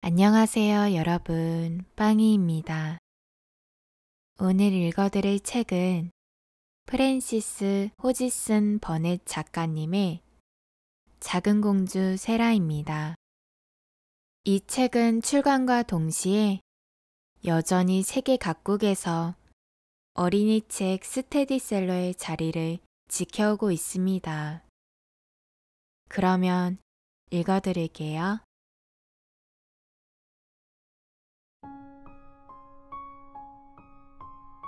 안녕하세요, 여러분. 빵이입니다. 오늘 읽어드릴 책은 프랜시스 호지슨 버넷 작가님의 작은 공주 세라입니다. 이 책은 출간과 동시에 여전히 세계 각국에서 어린이 책 스테디셀러의 자리를 지켜오고 있습니다. 그러면 읽어드릴게요.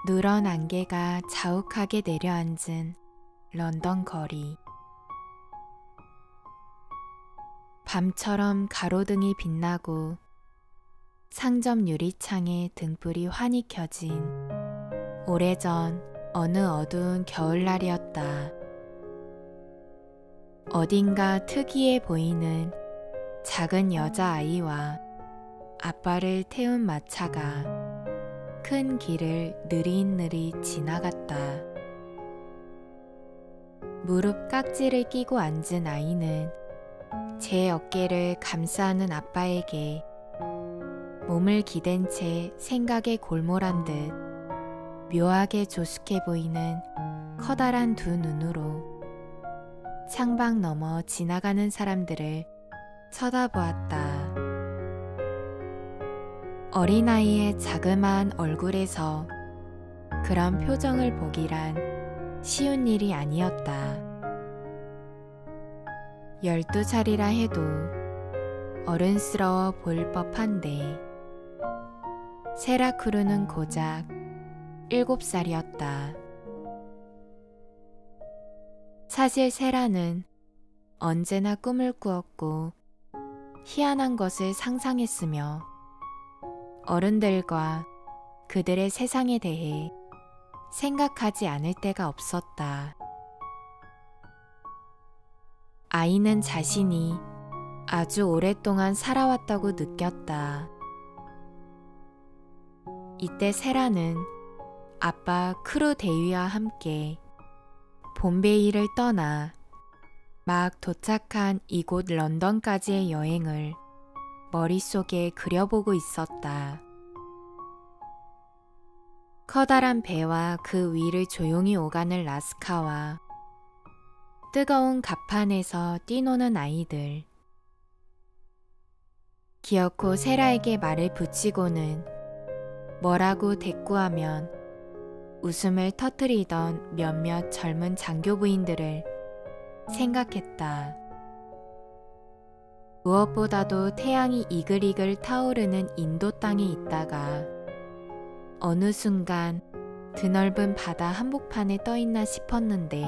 누런 안개가 자욱하게 내려앉은 런던 거리. 밤처럼 가로등이 빛나고 상점 유리창에 등불이 환히 켜진 오래전 어느 어두운 겨울날이었다. 어딘가 특이해 보이는 작은 여자아이와 아빠를 태운 마차가 큰 길을 느릿느릿 지나갔다. 무릎 깍지를 끼고 앉은 아이는 제 어깨를 감싸는 아빠에게 몸을 기댄 채 생각에 골몰한 듯 묘하게 조숙해 보이는 커다란 두 눈으로 창밖 넘어 지나가는 사람들을 쳐다보았다. 어린아이의 자그마한 얼굴에서 그런 표정을 보기란 쉬운 일이 아니었다. 12살이라 해도 어른스러워 보일 법한데 세라크루는 고작 7살이었다. 사실 세라는 언제나 꿈을 꾸었고 희한한 것을 상상했으며 어른들과 그들의 세상에 대해 생각하지 않을 때가 없었다. 아이는 자신이 아주 오랫동안 살아왔다고 느꼈다. 이때 세라는 아빠 크루 대위와 함께 봄베이를 떠나 막 도착한 이곳 런던까지의 여행을 머릿속에 그려보고 있었다. 커다란 배와 그 위를 조용히 오가는 라스카와 뜨거운 갑판에서 뛰노는 아이들. 기어코 세라에게 말을 붙이고는 뭐라고 대꾸하면 웃음을 터뜨리던 몇몇 젊은 장교 부인들을 생각했다. 무엇보다도 태양이 이글이글 타오르는 인도 땅에 있다가 어느 순간 드넓은 바다 한복판에 떠있나 싶었는데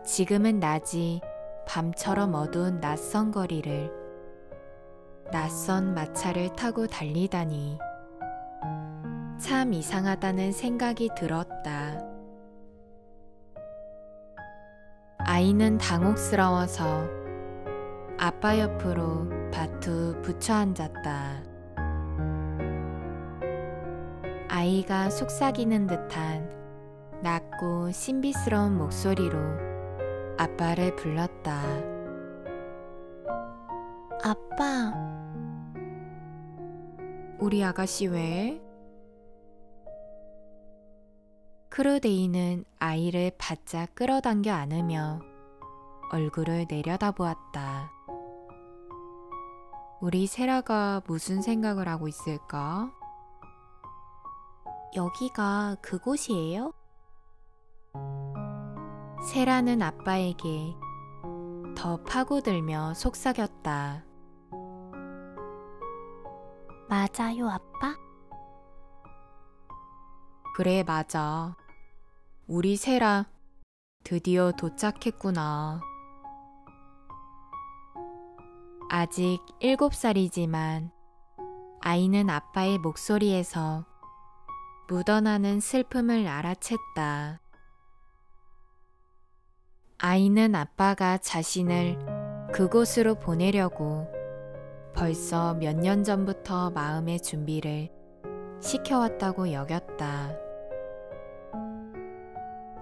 지금은 낮이 밤처럼 어두운 낯선 거리를 낯선 마차를 타고 달리다니 참 이상하다는 생각이 들었다. 아이는 당혹스러워서 아빠 옆으로 바투 붙여 앉았다. 아이가 속삭이는 듯한 낮고 신비스러운 목소리로 아빠를 불렀다. 아빠. 우리 아가씨 왜? 크루데이는 아이를 바짝 끌어당겨 안으며 얼굴을 내려다보았다. 우리 세라가 무슨 생각을 하고 있을까? 여기가 그곳이에요? 세라는 아빠에게 더 파고들며 속삭였다. 맞아요, 아빠? 그래, 맞아. 우리 세라 드디어 도착했구나. 아직 7살이지만 아이는 아빠의 목소리에서 묻어나는 슬픔을 알아챘다. 아이는 아빠가 자신을 그곳으로 보내려고 벌써 몇 년 전부터 마음의 준비를 시켜왔다고 여겼다.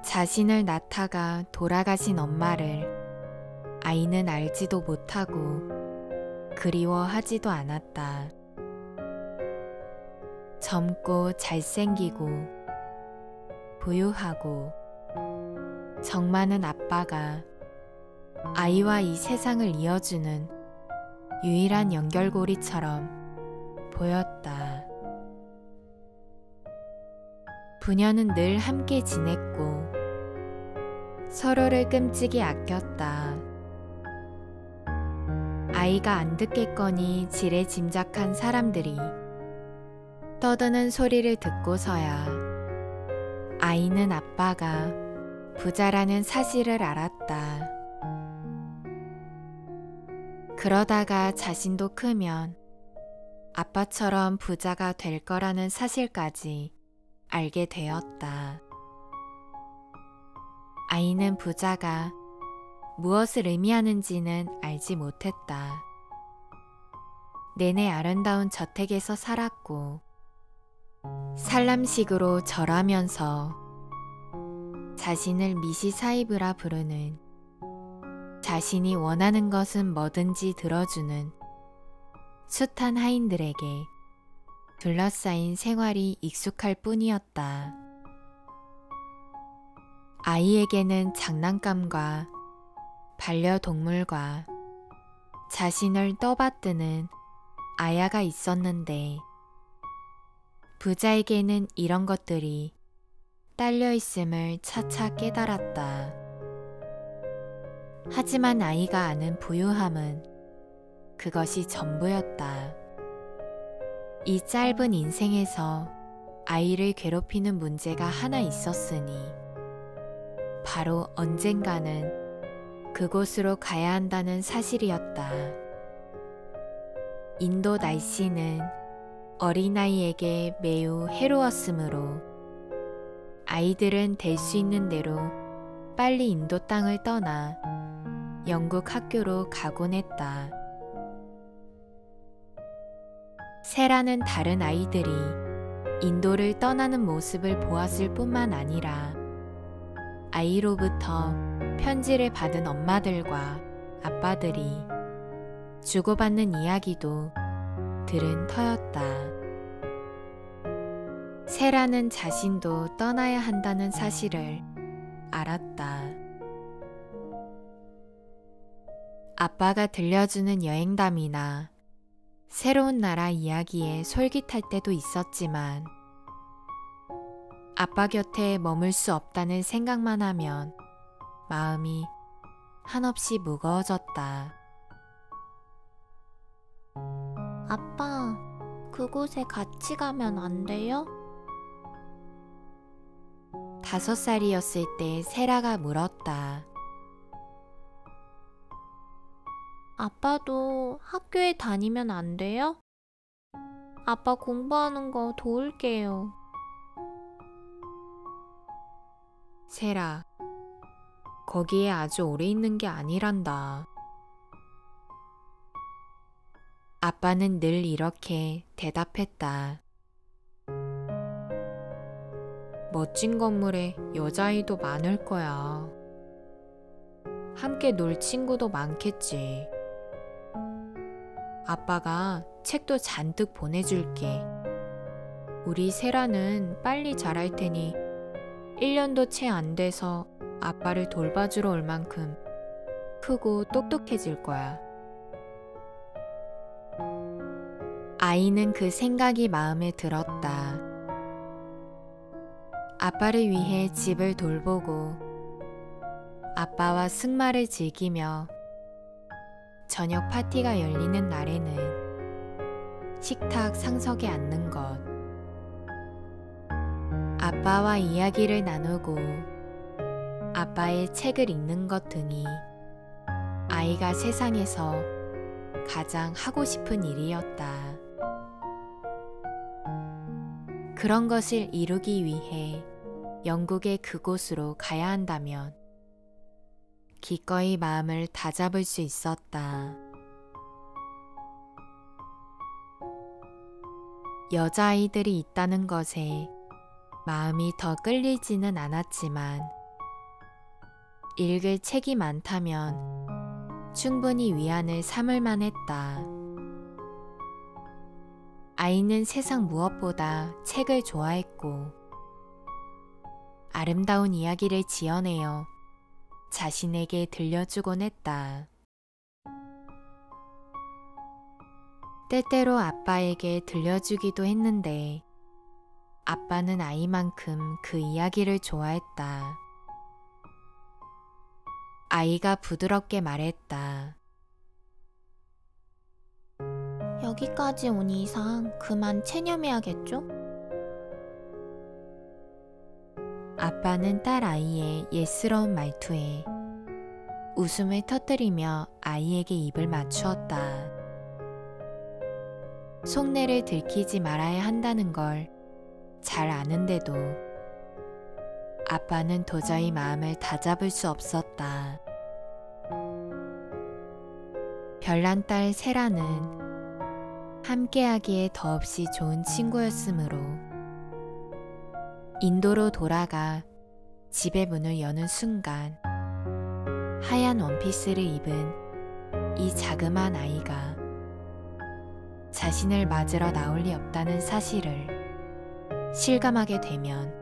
자신을 낳다가 돌아가신 엄마를 아이는 알지도 못하고 그리워하지도 않았다. 젊고 잘생기고 부유하고 정 많은 아빠가 아이와 이 세상을 이어주는 유일한 연결고리처럼 보였다. 부녀는 늘 함께 지냈고 서로를 끔찍이 아꼈다. 아이가 안 듣겠거니 지레짐작한 사람들이 떠드는 소리를 듣고서야 아이는 아빠가 부자라는 사실을 알았다. 그러다가 자신도 크면 아빠처럼 부자가 될 거라는 사실까지 알게 되었다. 아이는 부자가 무엇을 의미하는지는 알지 못했다. 내내 아름다운 저택에서 살았고 살람식으로 절하면서 자신을 미시사이브라 부르는, 자신이 원하는 것은 뭐든지 들어주는 숱한 하인들에게 둘러싸인 생활이 익숙할 뿐이었다. 아이에게는 장난감과 반려동물과 자신을 떠받드는 아야가 있었는데 부자에게는 이런 것들이 딸려 있음을 차차 깨달았다. 하지만 아이가 아는 부유함은 그것이 전부였다. 이 짧은 인생에서 아이를 괴롭히는 문제가 하나 있었으니 바로 언젠가는 그곳으로 가야 한다는 사실이었다. 인도 날씨는 어린아이에게 매우 해로웠으므로 아이들은 될 수 있는 대로 빨리 인도 땅을 떠나 영국 학교로 가곤 했다. 세라는 다른 아이들이 인도를 떠나는 모습을 보았을 뿐만 아니라 아이로부터 편지를 받은 엄마들과 아빠들이 주고받는 이야기도 들은 터였다. 세라는 자신도 떠나야 한다는 사실을 알았다. 아빠가 들려주는 여행담이나 새로운 나라 이야기에 솔깃할 때도 있었지만 아빠 곁에 머물 수 없다는 생각만 하면 마음이 한없이 무거워졌다. 아빠, 그곳에 같이 가면 안 돼요? 5살이었을 때 세라가 물었다. 아빠도 학교에 다니면 안 돼요? 아빠 공부하는 거 도울게요. 세라, 거기에 아주 오래 있는 게 아니란다. 아빠는 늘 이렇게 대답했다. 멋진 건물에 여자아이도 많을 거야. 함께 놀 친구도 많겠지. 아빠가 책도 잔뜩 보내줄게. 우리 세라는 빨리 자랄 테니 1년도 채 안 돼서 아빠를 돌봐주러 올 만큼 크고 똑똑해질 거야. 아이는 그 생각이 마음에 들었다. 아빠를 위해 집을 돌보고 아빠와 승마를 즐기며 저녁 파티가 열리는 날에는 식탁 상석에 앉는 것, 아빠와 이야기를 나누고 아빠의 책을 읽는 것 등이 아이가 세상에서 가장 하고 싶은 일이었다. 그런 것을 이루기 위해 영국의 그곳으로 가야 한다면 기꺼이 마음을 다잡을 수 있었다. 여자아이들이 있다는 것에 마음이 더 끌리지는 않았지만 읽을 책이 많다면 충분히 위안을 삼을 만했다. 아이는 세상 무엇보다 책을 좋아했고 아름다운 이야기를 지어내어 자신에게 들려주곤 했다. 때때로 아빠에게 들려주기도 했는데 아빠는 아이만큼 그 이야기를 좋아했다. 아이가 부드럽게 말했다. 여기까지 온 이상 그만 체념해야겠죠? 아빠는 딸 아이의 예스러운 말투에 웃음을 터뜨리며 아이에게 입을 맞추었다. 속내를 들키지 말아야 한다는 걸 잘 아는데도 아빠는 도저히 마음을 다잡을 수 없었다. 별난 딸 세라는 함께하기에 더없이 좋은 친구였으므로 인도로 돌아가 집의 문을 여는 순간 하얀 원피스를 입은 이 자그마한 아이가 자신을 맞으러 나올 리 없다는 사실을 실감하게 되면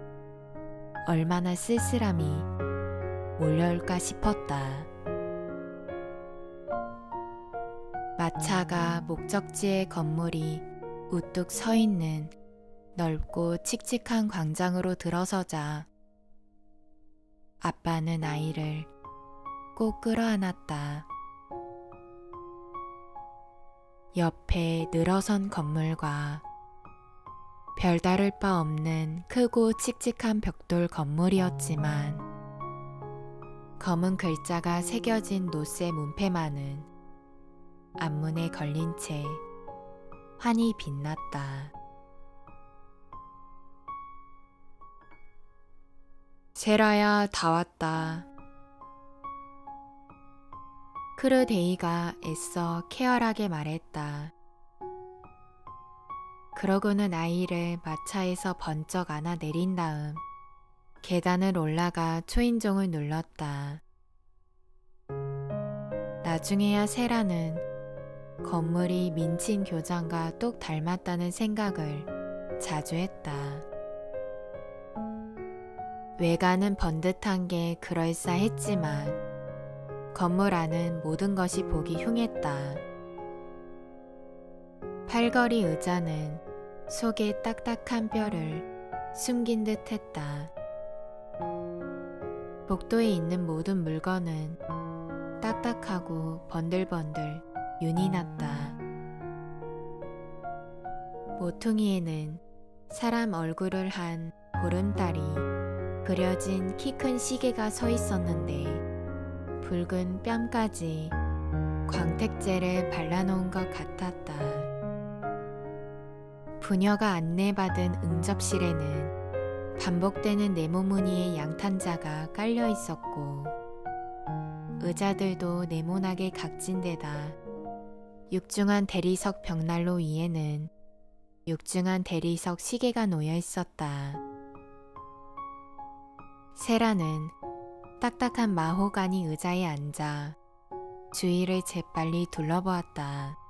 얼마나 쓸쓸함이 몰려올까 싶었다. 마차가 목적지의 건물이 우뚝 서 있는 넓고 칙칙한 광장으로 들어서자 아빠는 아이를 꼭 끌어안았다. 옆에 늘어선 건물과 별다를 바 없는 크고 칙칙한 벽돌 건물이었지만 검은 글자가 새겨진 노쇠 문패만은 앞문에 걸린 채 환히 빛났다. 세라야, 다 왔다. 크르데이가 애써 쾌활하게 말했다. 그러고는 아이를 마차에서 번쩍 안아 내린 다음 계단을 올라가 초인종을 눌렀다. 나중에야 세라는 건물이 민친 교장과 똑 닮았다는 생각을 자주 했다. 외관은 번듯한 게 그럴싸했지만 건물 안은 모든 것이 보기 흉했다. 팔걸이 의자는 속에 딱딱한 뼈를 숨긴 듯 했다. 복도에 있는 모든 물건은 딱딱하고 번들번들 윤이 났다. 모퉁이에는 사람 얼굴을 한 보름달이 그려진 키 큰 시계가 서 있었는데 붉은 뺨까지 광택제를 발라놓은 것 같았다. 부녀가 안내받은 응접실에는 반복되는 네모무늬의 양탄자가 깔려 있었고 의자들도 네모나게 각진 데다 육중한 대리석 벽난로 위에는 육중한 대리석 시계가 놓여 있었다. 세라는 딱딱한 마호가니 의자에 앉아 주위를 재빨리 둘러보았다.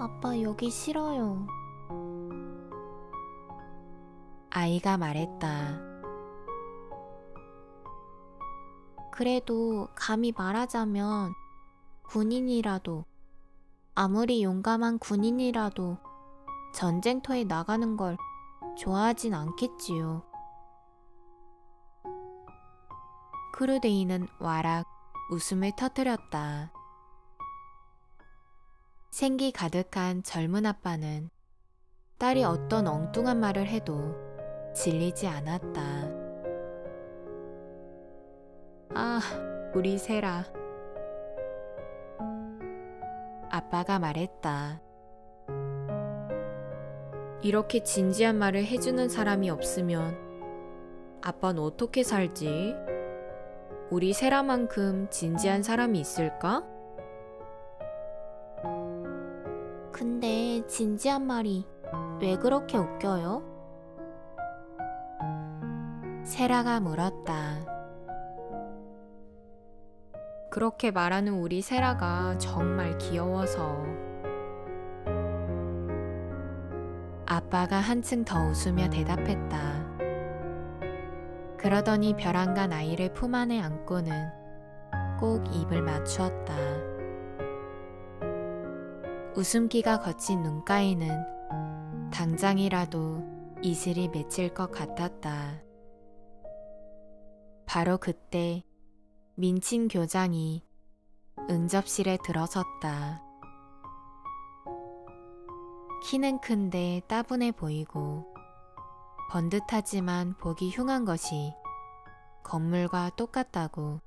아빠 여기 싫어요. 아이가 말했다. 그래도 감히 말하자면 군인이라도, 아무리 용감한 군인이라도 전쟁터에 나가는 걸 좋아하진 않겠지요. 크루데이는 와락 웃음을 터뜨렸다. 생기 가득한 젊은 아빠는 딸이 어떤 엉뚱한 말을 해도 질리지 않았다. 아, 우리 세라. 아빠가 말했다. 이렇게 진지한 말을 해주는 사람이 없으면 아빠는 어떻게 살지? 우리 세라만큼 진지한 사람이 있을까? 근데 진지한 말이 왜 그렇게 웃겨요? 세라가 물었다. 그렇게 말하는 우리 세라가 정말 귀여워서. 아빠가 한층 더 웃으며 대답했다. 그러더니 벼랑간 아이를 품 안에 안고는 꼭 입을 맞추었다. 웃음기가 거친 눈가에는 당장이라도 이슬이 맺힐 것 같았다. 바로 그때 민친 교장이 응접실에 들어섰다. 키는 큰데 따분해 보이고 번듯하지만 보기 흉한 것이 건물과 똑같다고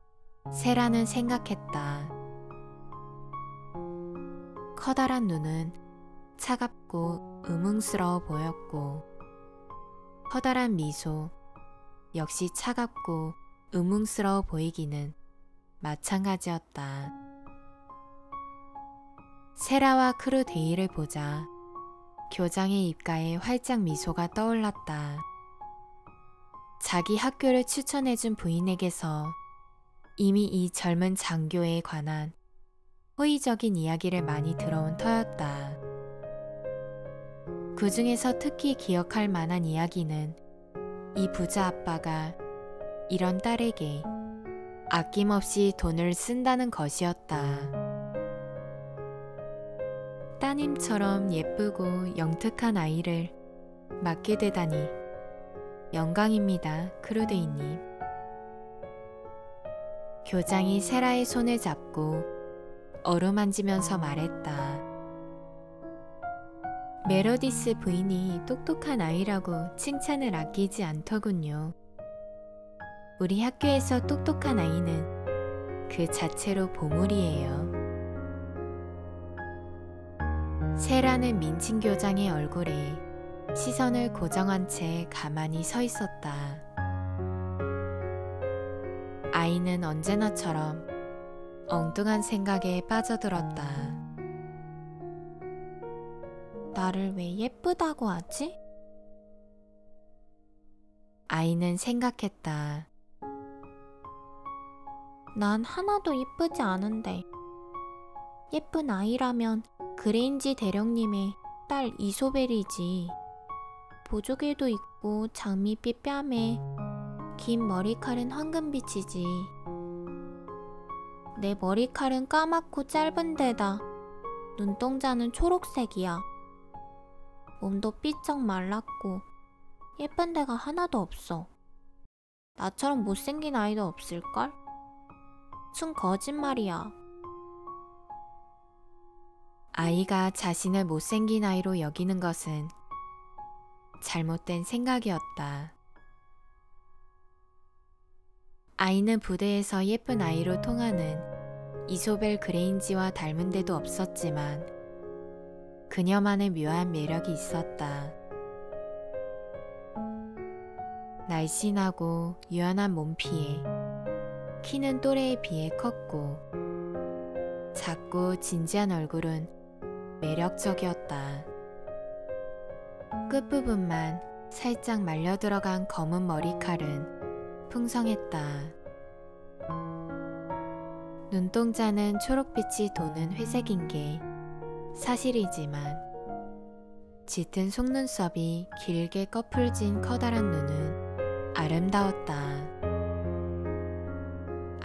세라는 생각했다. 커다란 눈은 차갑고 의문스러워 보였고 커다란 미소 역시 차갑고 의문스러워 보이기는 마찬가지였다. 세라와 크루데이를 보자 교장의 입가에 활짝 미소가 떠올랐다. 자기 학교를 추천해준 부인에게서 이미 이 젊은 장교에 관한 호의적인 이야기를 많이 들어온 터였다. 그 중에서 특히 기억할 만한 이야기는 이 부자 아빠가 이런 딸에게 아낌없이 돈을 쓴다는 것이었다. 따님처럼 예쁘고 영특한 아이를 맡게 되다니 영광입니다, 크루데이님. 교장이 세라의 손을 잡고 어루만지면서 말했다. 메로디스 부인이 똑똑한 아이라고 칭찬을 아끼지 않더군요. 우리 학교에서 똑똑한 아이는 그 자체로 보물이에요. 세라는 민친 교장의 얼굴에 시선을 고정한 채 가만히 서 있었다. 아이는 언제나처럼 엉뚱한 생각에 빠져들었다. 나를 왜 예쁘다고 하지? 아이는 생각했다. 난 하나도 예쁘지 않은데. 예쁜 아이라면 그레인지 대령님의 딸 이소벨이지. 보조개도 있고 장밋빛 뺨에 긴 머리칼은 황금빛이지. 내 머리칼은 까맣고 짧은 데다 눈동자는 초록색이야. 몸도 삐쩍 말랐고 예쁜 데가 하나도 없어. 나처럼 못생긴 아이도 없을걸? 순 거짓말이야. 아이가 자신을 못생긴 아이로 여기는 것은 잘못된 생각이었다. 아이는 부대에서 예쁜 아이로 통하는 이소벨 그레인지와 닮은 데도 없었지만 그녀만의 묘한 매력이 있었다. 날씬하고 유연한 몸피에 키는 또래에 비해 컸고 작고 진지한 얼굴은 매력적이었다. 끝부분만 살짝 말려 들어간 검은 머리칼은 풍성했다. 눈동자는 초록빛이 도는 회색인 게 사실이지만 짙은 속눈썹이 길게 꺼풀진 커다란 눈은 아름다웠다.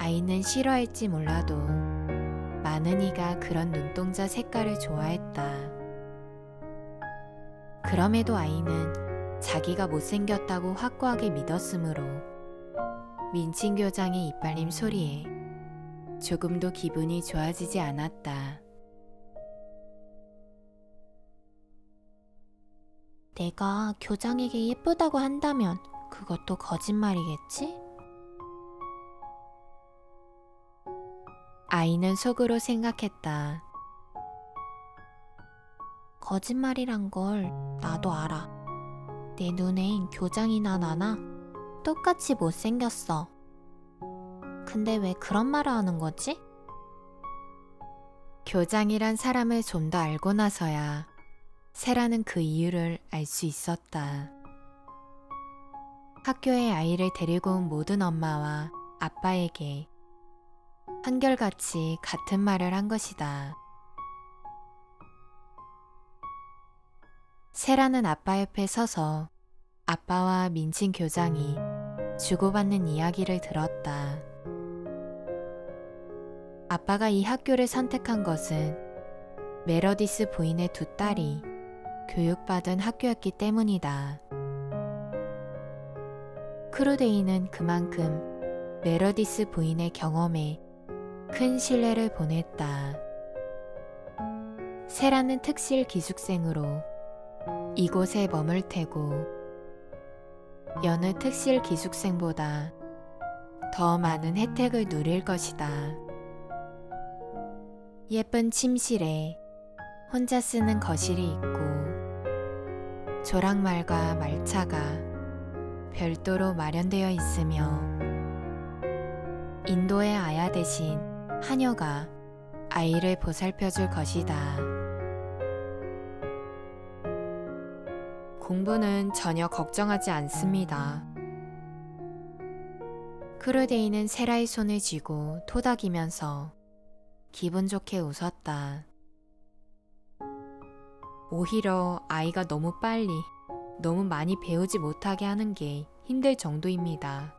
아이는 싫어할지 몰라도 많은 이가 그런 눈동자 색깔을 좋아했다. 그럼에도 아이는 자기가 못생겼다고 확고하게 믿었으므로 민친 교장의 이빨림 소리에 조금도 기분이 좋아지지 않았다. 내가 교장에게 예쁘다고 한다면 그것도 거짓말이겠지? 아이는 속으로 생각했다. 거짓말이란 걸 나도 알아. 내 눈엔 교장이나 나나 똑같이 못생겼어. 근데 왜 그런 말을 하는 거지? 교장이란 사람을 좀 더 알고 나서야 세라는 그 이유를 알 수 있었다. 학교에 아이를 데리고 온 모든 엄마와 아빠에게 한결같이 같은 말을 한 것이다. 세라는 아빠 옆에 서서 아빠와 민친 교장이 주고받는 이야기를 들었다. 아빠가 이 학교를 선택한 것은 메러디스 부인의 두 딸이 교육받은 학교였기 때문이다. 크루데이는 그만큼 메러디스 부인의 경험에 큰 신뢰를 보냈다. 세라는 특실 기숙생으로 이곳에 머물 테고 여느 특실 기숙생보다 더 많은 혜택을 누릴 것이다. 예쁜 침실에 혼자 쓰는 거실이 있고 조랑말과 말차가 별도로 마련되어 있으며 인도의 아야 대신 하녀가 아이를 보살펴줄 것이다. 공부는 전혀 걱정하지 않습니다. 크루데이는 세라의 손을 쥐고 토닥이면서 기분 좋게 웃었다. 오히려 아이가 너무 빨리, 너무 많이 배우지 못하게 하는 게 힘들 정도입니다.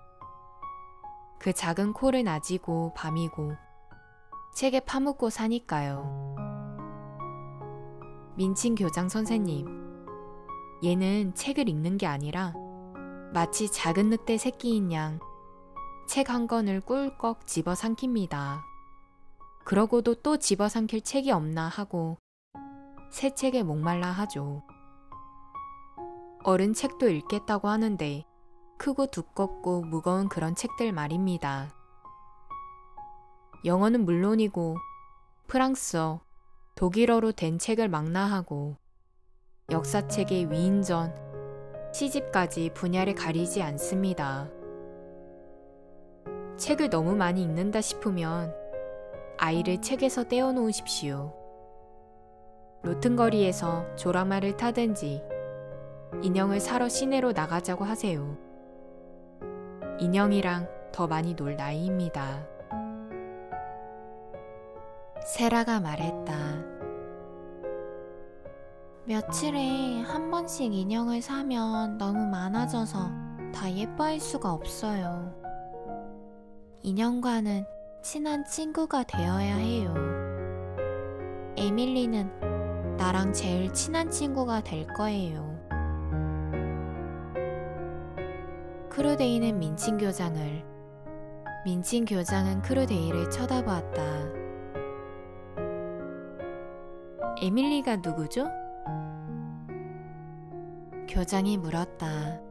그 작은 코를 낮이고 밤이고 책에 파묻고 사니까요. 민친 교장 선생님, 얘는 책을 읽는 게 아니라 마치 작은 늑대 새끼인 양 책 한 권을 꿀꺽 집어삼킵니다. 그러고도 또 집어삼킬 책이 없나 하고 새 책에 목말라 하죠. 어른 책도 읽겠다고 하는데 크고 두껍고 무거운 그런 책들 말입니다. 영어는 물론이고 프랑스어, 독일어로 된 책을 망라하고 역사책의 위인전, 시집까지 분야를 가리지 않습니다. 책을 너무 많이 읽는다 싶으면 아이를 책에서 떼어놓으십시오. 로튼거리에서 조랑말을 타든지 인형을 사러 시내로 나가자고 하세요. 인형이랑 더 많이 놀 나이입니다. 세라가 말했다. 며칠에 한 번씩 인형을 사면 너무 많아져서 다 예뻐할 수가 없어요. 인형과는 친한 친구가 되어야 해요. 에밀리는 나랑 제일 친한 친구가 될 거예요. 크루데이는 민친 교장을, 민친 교장은 크루데이를 쳐다보았다. 에밀리가 누구죠? 교장이 물었다.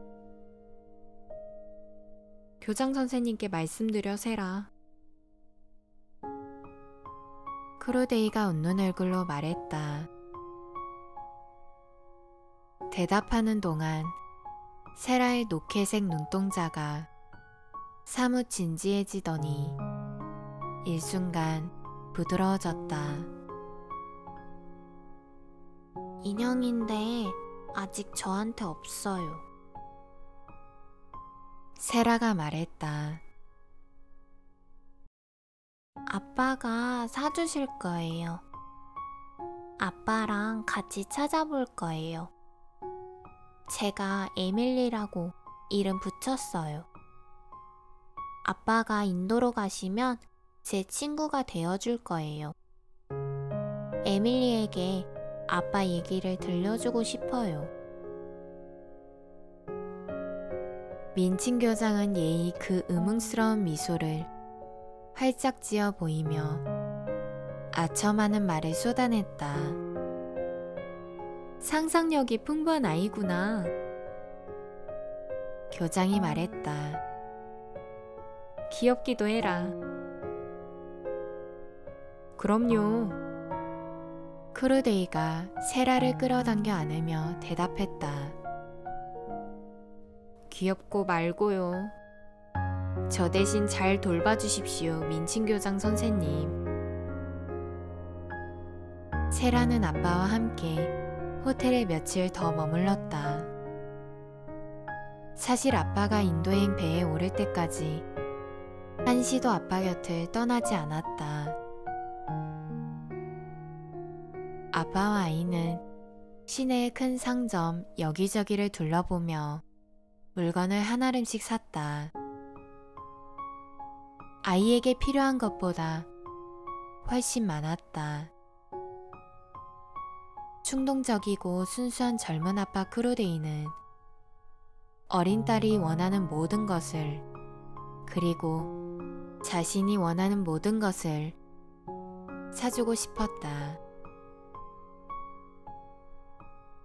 교장 선생님께 말씀드려 세라. 크루데이가 웃는 얼굴로 말했다. 대답하는 동안 세라의 노케색 눈동자가 사뭇 진지해지더니 일순간 부드러워졌다. 인형인데 아직 저한테 없어요. 세라가 말했다. 아빠가 사주실 거예요. 아빠랑 같이 찾아볼 거예요. 제가 에밀리라고 이름 붙였어요. 아빠가 인도로 가시면 제 친구가 되어줄 거예요. 에밀리에게 아빠 얘기를 들려주고 싶어요. 민친 교장은 예의 그 음흉스러운 미소를 활짝 지어 보이며 아첨하는 말을 쏟아냈다. 상상력이 풍부한 아이구나. 교장이 말했다. 귀엽기도 해라. 그럼요. 크루데이가 세라를 끌어당겨 안으며 대답했다. 귀엽고 말고요. 저 대신 잘 돌봐주십시오, 민친 교장 선생님. 세라는 아빠와 함께 호텔에 며칠 더 머물렀다. 사실 아빠가 인도행 배에 오를 때까지 한시도 아빠 곁을 떠나지 않았다. 아빠와 아이는 시내의 큰 상점 여기저기를 둘러보며 물건을 한 알음씩 샀다. 아이에게 필요한 것보다 훨씬 많았다. 충동적이고 순수한 젊은 아빠 크로데이는 어린 딸이 원하는 모든 것을, 그리고 자신이 원하는 모든 것을 사주고 싶었다.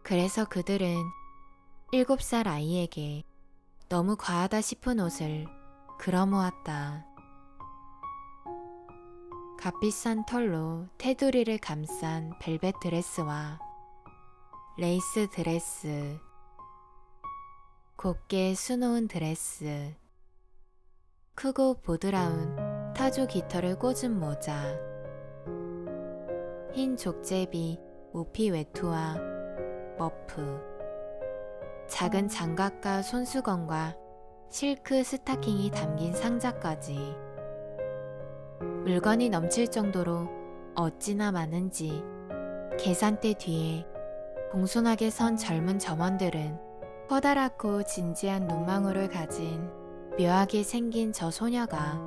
그래서 그들은 7살 아이에게 너무 과하다 싶은 옷을 걸어모았다. 값비싼 털로 테두리를 감싼 벨벳 드레스와 레이스 드레스, 곱게 수놓은 드레스, 크고 보드라운 타조 깃털을 꽂은 모자, 흰 족제비 모피 외투와 머프, 작은 장갑과 손수건과 실크 스타킹이 담긴 상자까지 물건이 넘칠 정도로 어찌나 많은지 계산대 뒤에 공손하게 선 젊은 점원들은 커다랗고 진지한 눈망울을 가진 묘하게 생긴 저 소녀가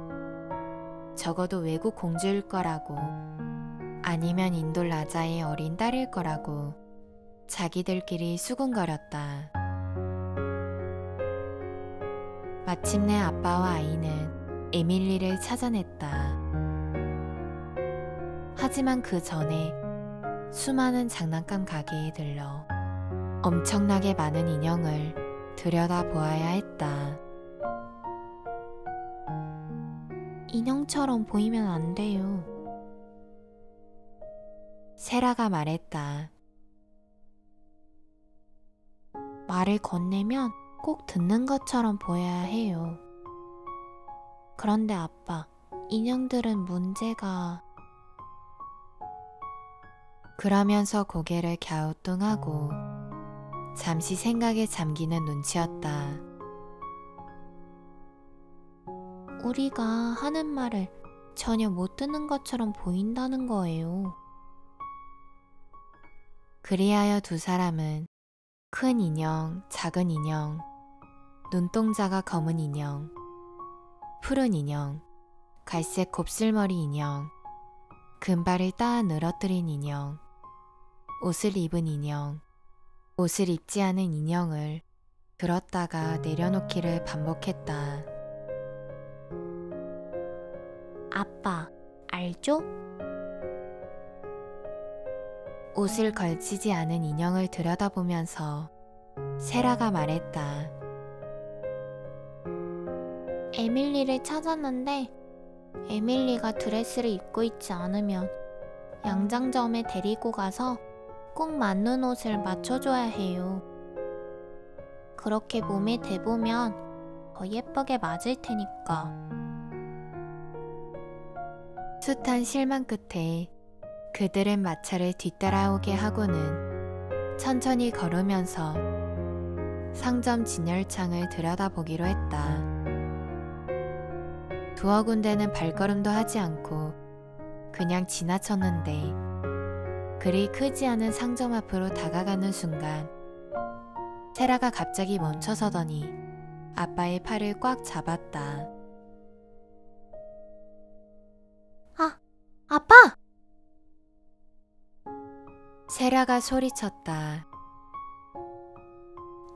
적어도 외국 공주일 거라고, 아니면 인도 라자의 어린 딸일 거라고 자기들끼리 수군거렸다. 마침내 아빠와 아이는 에밀리를 찾아냈다. 하지만 그 전에 수많은 장난감 가게에 들러 엄청나게 많은 인형을 들여다보아야 했다. 인형처럼 보이면 안 돼요. 세라가 말했다. 말을 건네면 꼭 듣는 것처럼 보여야 해요. 그런데 아빠, 인형들은 문제가... 그러면서 고개를 갸우뚱하고 잠시 생각에 잠기는 눈치였다. 우리가 하는 말을 전혀 못 듣는 것처럼 보인다는 거예요. 그리하여 두 사람은 큰 인형, 작은 인형, 눈동자가 검은 인형, 푸른 인형, 갈색 곱슬머리 인형, 금발을 따 늘어뜨린 인형, 옷을 입은 인형, 옷을 입지 않은 인형을 들었다가 내려놓기를 반복했다. 아빠, 알죠? 옷을 걸치지 않은 인형을 들여다보면서 세라가 말했다. 에밀리를 찾았는데 에밀리가 드레스를 입고 있지 않으면 양장점에 데리고 가서 꼭 맞는 옷을 맞춰줘야 해요. 그렇게 몸에 대보면 더 예쁘게 맞을 테니까. 숱한 실망 끝에 그들은 마차를 뒤따라오게 하고는 천천히 걸으면서 상점 진열창을 들여다보기로 했다. 두어 군데는 발걸음도 하지 않고 그냥 지나쳤는데 그리 크지 않은 상점 앞으로 다가가는 순간 세라가 갑자기 멈춰서더니 아빠의 팔을 꽉 잡았다. 아빠! 세라가 소리쳤다.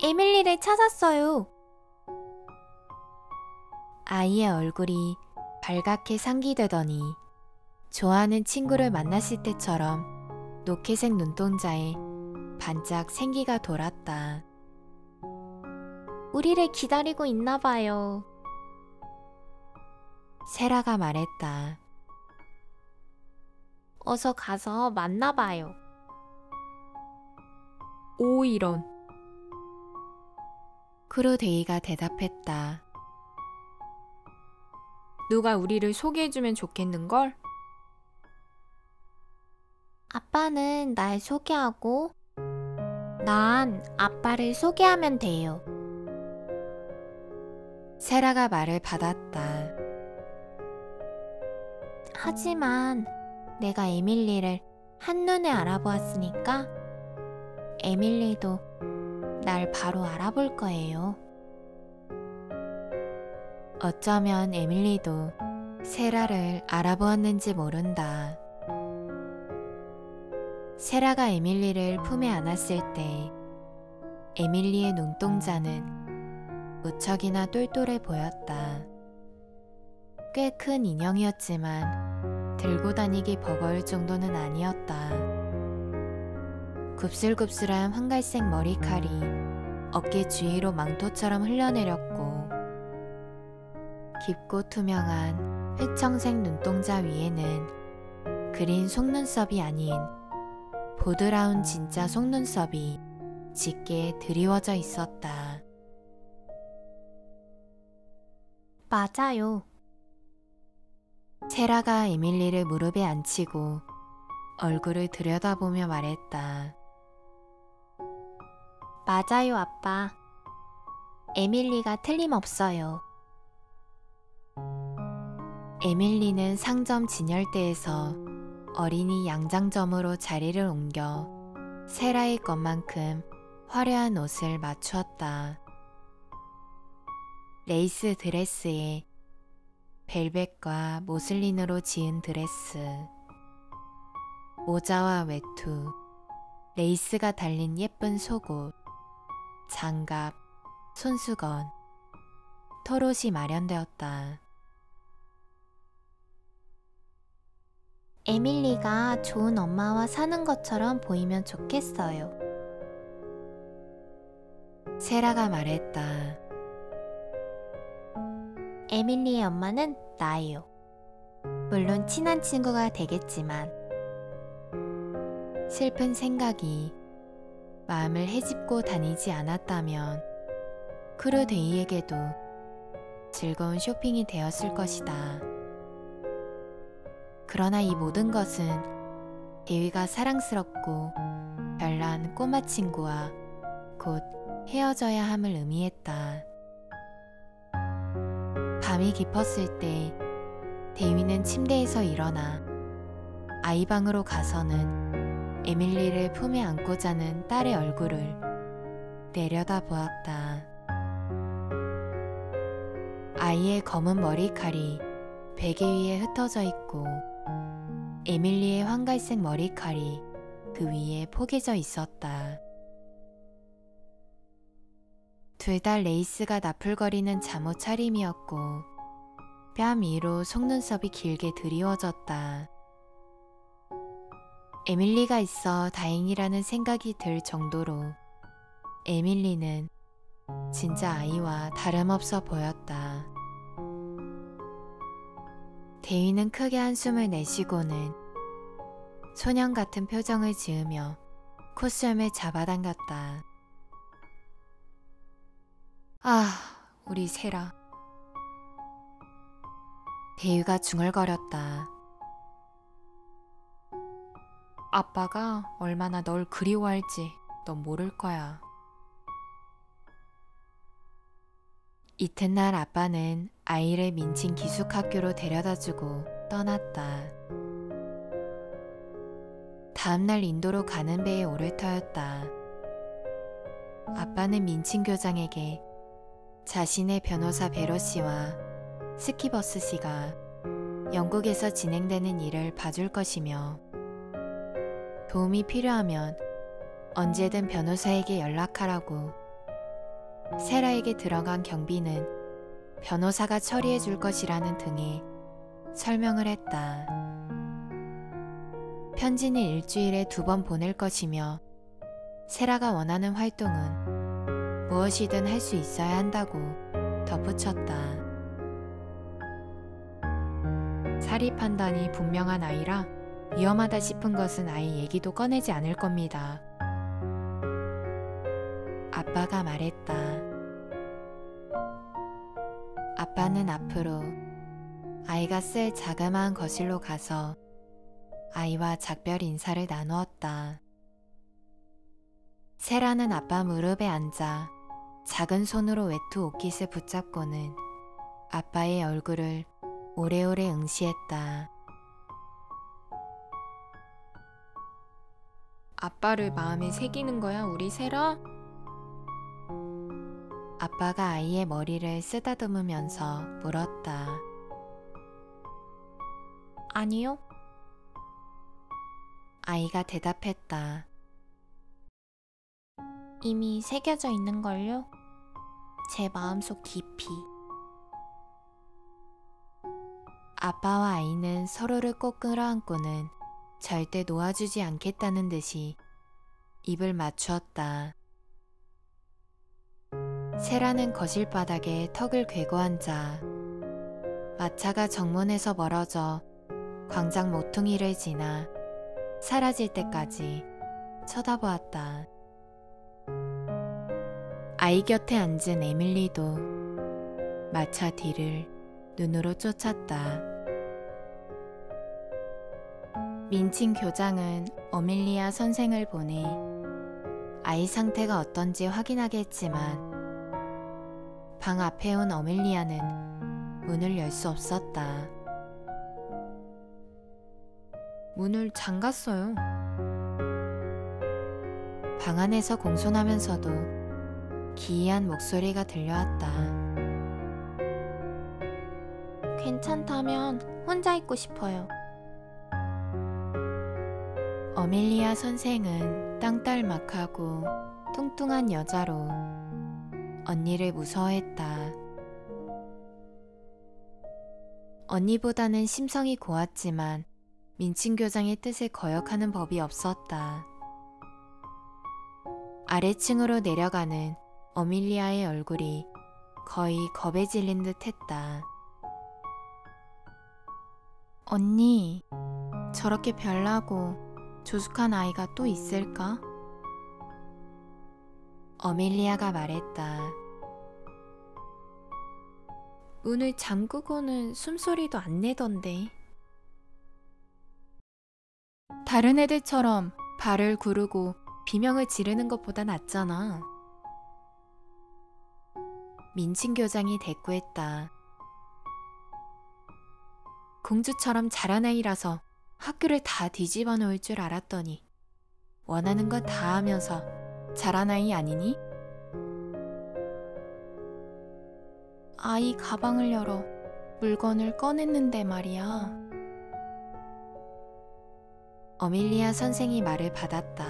에밀리를 찾았어요. 아이의 얼굴이 발갛게 상기되더니 좋아하는 친구를 만났을 때처럼 노케색 눈동자에 반짝 생기가 돌았다. 우리를 기다리고 있나 봐요. 세라가 말했다. 어서 가서 만나봐요. 오, 이런. 크로데이가 대답했다. 누가 우리를 소개해주면 좋겠는걸? 아빠는 날 소개하고 난 아빠를 소개하면 돼요. 세라가 말을 받았다. 하지만 내가 에밀리를 한눈에 알아보았으니까 에밀리도 날 바로 알아볼 거예요. 어쩌면 에밀리도 세라를 알아보았는지 모른다. 세라가 에밀리를 품에 안았을 때 에밀리의 눈동자는 무척이나 똘똘해 보였다. 꽤 큰 인형이었지만 들고 다니기 버거울 정도는 아니었다. 굽슬굽슬한 황갈색 머리칼이 어깨 주위로 망토처럼 흘러내렸고 깊고 투명한 회청색 눈동자 위에는 그린 속눈썹이 아닌 보드라운 진짜 속눈썹이 짙게 드리워져 있었다. 맞아요. 세라가 에밀리를 무릎에 앉히고 얼굴을 들여다보며 말했다. 맞아요, 아빠. 에밀리가 틀림없어요. 에밀리는 상점 진열대에서 어린이 양장점으로 자리를 옮겨 세라의 것만큼 화려한 옷을 맞추었다. 레이스 드레스에 벨벳과 모슬린으로 지은 드레스, 모자와 외투, 레이스가 달린 예쁜 속옷, 장갑, 손수건, 털옷이 마련되었다. 에밀리가 좋은 엄마와 사는 것처럼 보이면 좋겠어요. 세라가 말했다. 에밀리의 엄마는 나예요. 물론 친한 친구가 되겠지만. 슬픈 생각이 마음을 헤집고 다니지 않았다면 크루데이에게도 즐거운 쇼핑이 되었을 것이다. 그러나 이 모든 것은 데위가 사랑스럽고 별난 꼬마 친구와 곧 헤어져야 함을 의미했다. 밤이 깊었을 때 데위는 침대에서 일어나 아이 방으로 가서는 에밀리를 품에 안고 자는 딸의 얼굴을 내려다보았다. 아이의 검은 머리칼이 베개 위에 흩어져 있고 에밀리의 황갈색 머리칼이 그 위에 포개져 있었다. 둘 다 레이스가 나풀거리는 잠옷 차림이었고 뺨 위로 속눈썹이 길게 드리워졌다. 에밀리가 있어 다행이라는 생각이 들 정도로 에밀리는 진짜 아이와 다름없어 보였다. 데위는 크게 한숨을 내쉬고는 소년 같은 표정을 지으며 콧수염을 잡아당겼다. 아, 우리 세라. 데위가 중얼거렸다. 아빠가 얼마나 널 그리워할지 넌 모를 거야. 이튿날 아빠는 아이를 민친 기숙학교로 데려다주고 떠났다. 다음날 인도로 가는 배에 오를 터였다. 아빠는 민친 교장에게 자신의 변호사 베로 씨와 스키버스 씨가 영국에서 진행되는 일을 봐줄 것이며 도움이 필요하면 언제든 변호사에게 연락하라고, 세라에게 들어간 경비는 변호사가 처리해 줄 것이라는 등의 설명을 했다. 편지는 일주일에 2번 보낼 것이며 세라가 원하는 활동은 무엇이든 할 수 있어야 한다고 덧붙였다. 사리 판단이 분명한 아이라 위험하다 싶은 것은 아이 얘기도 꺼내지 않을 겁니다. 아빠가 말했다. 아빠는 앞으로 아이가 쓸 자그마한 거실로 가서 아이와 작별 인사를 나누었다. 세라는 아빠 무릎에 앉아 작은 손으로 외투 옷깃을 붙잡고는 아빠의 얼굴을 오래오래 응시했다. 아빠를 마음에 새기는 거야, 우리 세라? 아빠가 아이의 머리를 쓰다듬으면서 물었다. 아니요. 아이가 대답했다. 이미 새겨져 있는걸요? 제 마음속 깊이. 아빠와 아이는 서로를 꼭 끌어안고는 절대 놓아주지 않겠다는 듯이 입을 맞추었다. 세라는 거실 바닥에 턱을 괴고 앉아 마차가 정문에서 멀어져 광장 모퉁이를 지나 사라질 때까지 쳐다보았다. 아이 곁에 앉은 에밀리도 마차 뒤를 눈으로 쫓았다. 민칭 교장은 어밀리아 선생을 보내 아이 상태가 어떤지 확인하게 했지만 방 앞에 온 어밀리아는 문을 열 수 없었다. 문을 잠갔어요. 방 안에서 공손하면서도 기이한 목소리가 들려왔다. 괜찮다면 혼자 있고 싶어요. 어밀리아 선생은 땅딸막하고 뚱뚱한 여자로 언니를 무서워했다. 언니보다는 심성이 고왔지만 민칭 교장의 뜻을 거역하는 법이 없었다. 아래층으로 내려가는 어밀리아의 얼굴이 거의 겁에 질린 듯 했다. 언니, 저렇게 별나고 조숙한 아이가 또 있을까? 어밀리아가 말했다. 문을 잠그고는 숨소리도 안 내던데. 다른 애들처럼 발을 구르고 비명을 지르는 것보다 낫잖아. 민칭 교장이 대꾸했다. 공주처럼 잘한 아이라서 학교를 다 뒤집어 놓을 줄 알았더니 원하는 거 다 하면서 잘한 아이 아니니? 아이 가방을 열어 물건을 꺼냈는데 말이야. 어밀리아 선생이 말을 받았다.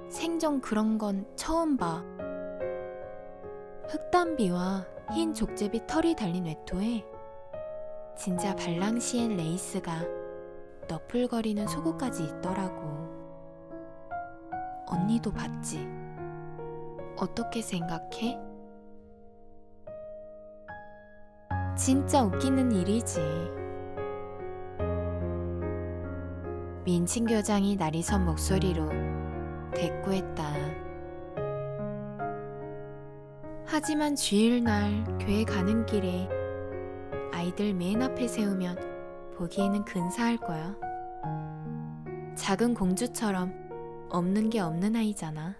생전 그런 건 처음 봐. 흑단비와 흰 족제비 털이 달린 외투에 진짜 발랑시엔 레이스가 너풀거리는 속옷까지 있더라고. 언니도 봤지? 어떻게 생각해? 진짜 웃기는 일이지. 민칭 교장이 날이 선 목소리로 대꾸했다. 하지만 주일날 교회 가는 길에 아이들 맨 앞에 세우면 보기에는 근사할 거야. 작은 공주처럼 없는 게 없는 아이잖아.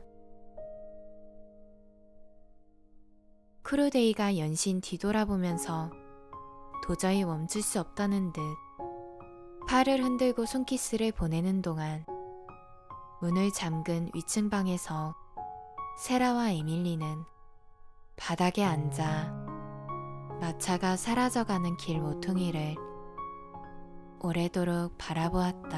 크루데이가 연신 뒤돌아보면서 도저히 멈출 수 없다는 듯 팔을 흔들고 손키스를 보내는 동안 문을 잠근 위층 방에서 세라와 에밀리는 바닥에 앉아 마차가 사라져가는 길 모퉁이를 오래도록 바라보았다.